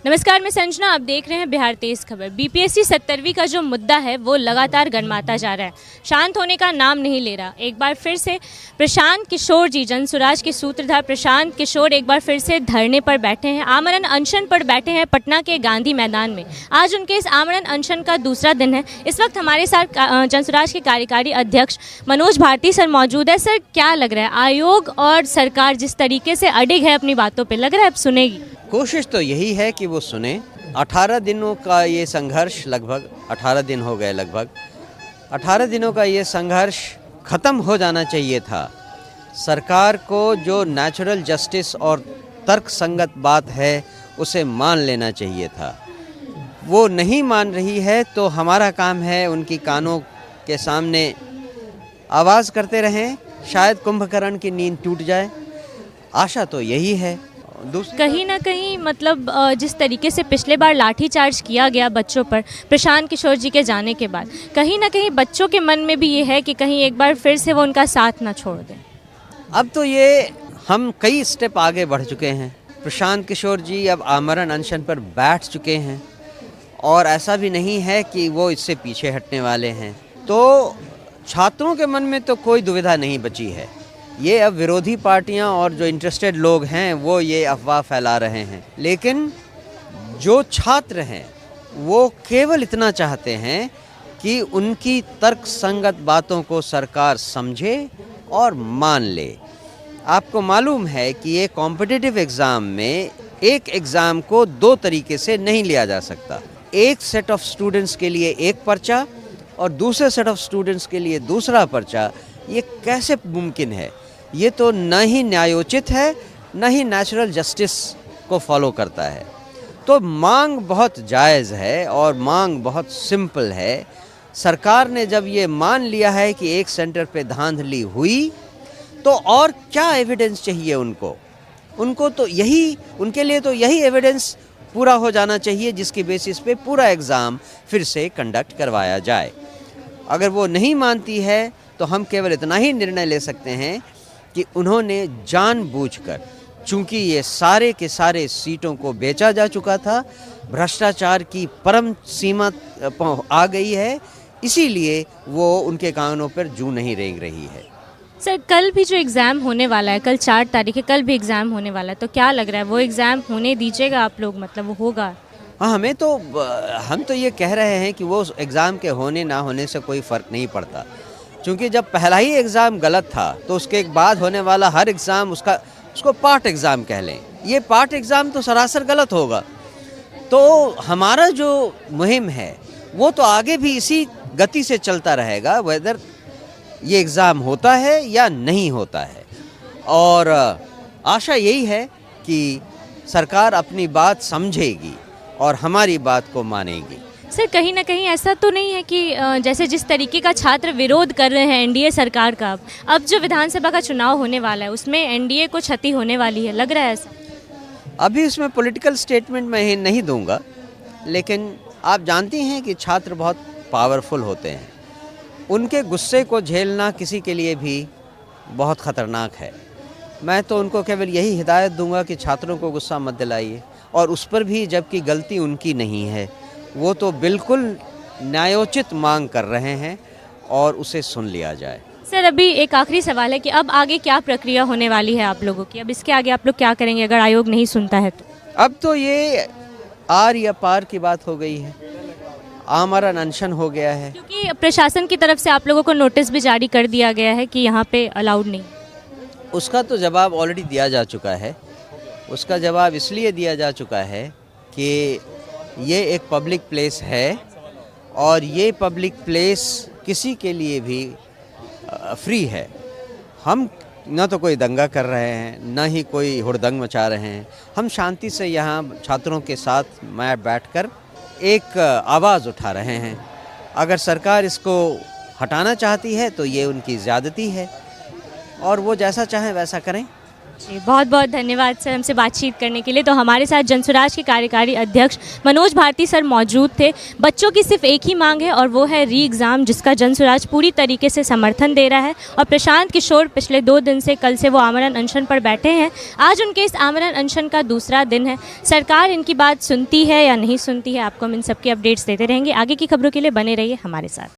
नमस्कार, मैं संजना। आप देख रहे हैं बिहार तेज खबर। बीपीएससी 70वीं का जो मुद्दा है वो लगातार गरमाता जा रहा है, शांत होने का नाम नहीं ले रहा। एक बार फिर से प्रशांत किशोर जी, जनसुराज के सूत्रधार प्रशांत किशोर एक बार फिर से धरने पर बैठे हैं, आमरण अनशन पर बैठे हैं पटना के गांधी मैदान में। आज उनके इस आमरण अनशन का दूसरा दिन है। इस वक्त हमारे साथ जनसुराज के कार्यकारी अध्यक्ष मनोज भारती सर मौजूद है। सर, क्या लग रहा है, आयोग और सरकार जिस तरीके से अडिग है अपनी बातों पर, लग रहा है अब सुनेगी? कोशिश तो यही है कि वो सुने। 18 दिनों का ये संघर्ष, लगभग 18 दिन हो गए, लगभग 18 दिनों का ये संघर्ष ख़त्म हो जाना चाहिए था। सरकार को जो नेचुरल जस्टिस और तर्क संगत बात है उसे मान लेना चाहिए था। वो नहीं मान रही है तो हमारा काम है उनकी कानों के सामने आवाज़ करते रहें, शायद कुंभकर्ण की नींद टूट जाए। आशा तो यही है। कहीं ना कहीं मतलब जिस तरीके से पिछले बार लाठीचार्ज किया गया बच्चों पर प्रशांत किशोर जी के जाने के बाद, कहीं ना कहीं बच्चों के मन में भी ये है कि कहीं एक बार फिर से वो उनका साथ ना छोड़ दें। अब तो ये हम कई स्टेप आगे बढ़ चुके हैं। प्रशांत किशोर जी अब आमरण अनशन पर बैठ चुके हैं और ऐसा भी नहीं है कि वो इससे पीछे हटने वाले हैं। तो छात्रों के मन में तो कोई दुविधा नहीं बची है। ये अब विरोधी पार्टियां और जो इंटरेस्टेड लोग हैं वो ये अफवाह फैला रहे हैं, लेकिन जो छात्र हैं वो केवल इतना चाहते हैं कि उनकी तर्क संगत बातों को सरकार समझे और मान ले। आपको मालूम है कि ये कॉम्पिटिटिव एग्ज़ाम में एक एग्ज़ाम को दो तरीके से नहीं लिया जा सकता। एक सेट ऑफ स्टूडेंट्स के लिए एक पर्चा और दूसरे सेट ऑफ स्टूडेंट्स के लिए दूसरा पर्चा। ये कैसे मुमकिन है? ये तो न ही न्यायोचित है, न ही नेचुरल जस्टिस को फॉलो करता है। तो मांग बहुत जायज़ है और मांग बहुत सिंपल है। सरकार ने जब ये मान लिया है कि एक सेंटर पे धांधली हुई, तो और क्या एविडेंस चाहिए उनको तो यही, उनके लिए तो यही एविडेंस पूरा हो जाना चाहिए जिसकी बेसिस पे पूरा एग्ज़ाम फिर से कंडक्ट करवाया जाए। अगर वो नहीं मानती है तो हम केवल इतना ही निर्णय ले सकते हैं कि उन्होंने जानबूझकर, चूंकि ये सारे के सारे सीटों को बेचा जा चुका था, भ्रष्टाचार की परम सीमा आ गई है, इसीलिए वो उनके कानों पर जूं नहीं रेंग रही है। सर, कल भी जो एग्ज़ाम होने वाला है, कल 4 तारीख है, कल भी एग्ज़ाम होने वाला है, तो क्या लग रहा है वो एग्ज़ाम होने दीजिएगा आप लोग, मतलब वो होगा? हाँ, हम तो ये कह रहे हैं कि वो एग्ज़ाम के होने ना होने से कोई फ़र्क नहीं पड़ता, क्योंकि जब पहला ही एग्ज़ाम गलत था तो उसके बाद होने वाला हर एग्ज़ाम उसको पार्ट एग्ज़ाम कह लें। ये पार्ट एग्ज़ाम तो सरासर गलत होगा। तो हमारा जो मुहिम है वो तो आगे भी इसी गति से चलता रहेगा, वेदर ये एग्ज़ाम होता है या नहीं होता है। और आशा यही है कि सरकार अपनी बात समझेगी और हमारी बात को मानेगी। सर, कहीं ना कहीं ऐसा तो नहीं है कि जैसे जिस तरीके का छात्र विरोध कर रहे हैं एनडीए सरकार का, अब जो विधानसभा का चुनाव होने वाला है उसमें एनडीए को क्षति होने वाली है, लग रहा है ऐसा? अभी इसमें पॉलिटिकल स्टेटमेंट मैं नहीं दूंगा, लेकिन आप जानती हैं कि छात्र बहुत पावरफुल होते हैं। उनके गुस्से को झेलना किसी के लिए भी बहुत ख़तरनाक है। मैं तो उनको केवल यही हिदायत दूंगा कि छात्रों को गुस्सा मत दिलाइए, और उस पर भी जबकि गलती उनकी नहीं है। वो तो बिल्कुल न्यायोचित मांग कर रहे हैं और उसे सुन लिया जाए। सर, अभी एक आखिरी सवाल है कि अब आगे क्या प्रक्रिया होने वाली है आप लोगों की? अब इसके आगे आप लोग क्या करेंगे अगर आयोग नहीं सुनता है तो? अब तो ये आर या पार की बात हो गई है, आमरण अनशन हो गया है। क्योंकि प्रशासन की तरफ से आप लोगों को नोटिस भी जारी कर दिया गया है कि यहाँ पे अलाउड नहीं। उसका तो जवाब ऑलरेडी दिया जा चुका है। उसका जवाब इसलिए दिया जा चुका है कि ये एक पब्लिक प्लेस है और ये पब्लिक प्लेस किसी के लिए भी फ्री है। हम न तो कोई दंगा कर रहे हैं, न ही कोई हुड़दंग मचा रहे हैं। हम शांति से यहाँ छात्रों के साथ मैं बैठकर एक आवाज़ उठा रहे हैं। अगर सरकार इसको हटाना चाहती है तो ये उनकी ज़्यादती है और वो जैसा चाहें वैसा करें। जी, बहुत बहुत धन्यवाद सर हमसे बातचीत करने के लिए। तो हमारे साथ जनसुराज के कार्यकारी अध्यक्ष मनोज भारती सर मौजूद थे। बच्चों की सिर्फ एक ही मांग है और वो है री एग्ज़ाम, जिसका जनसुराज पूरी तरीके से समर्थन दे रहा है। और प्रशांत किशोर पिछले 2 दिन से, कल से वो आमरण अनशन पर बैठे हैं। आज उनके इस आमरण अनशन का दूसरा दिन है। सरकार इनकी बात सुनती है या नहीं सुनती है, आपको हम इन सबकी अपडेट्स देते रहेंगे। आगे की खबरों के लिए बने रहिए हमारे साथ।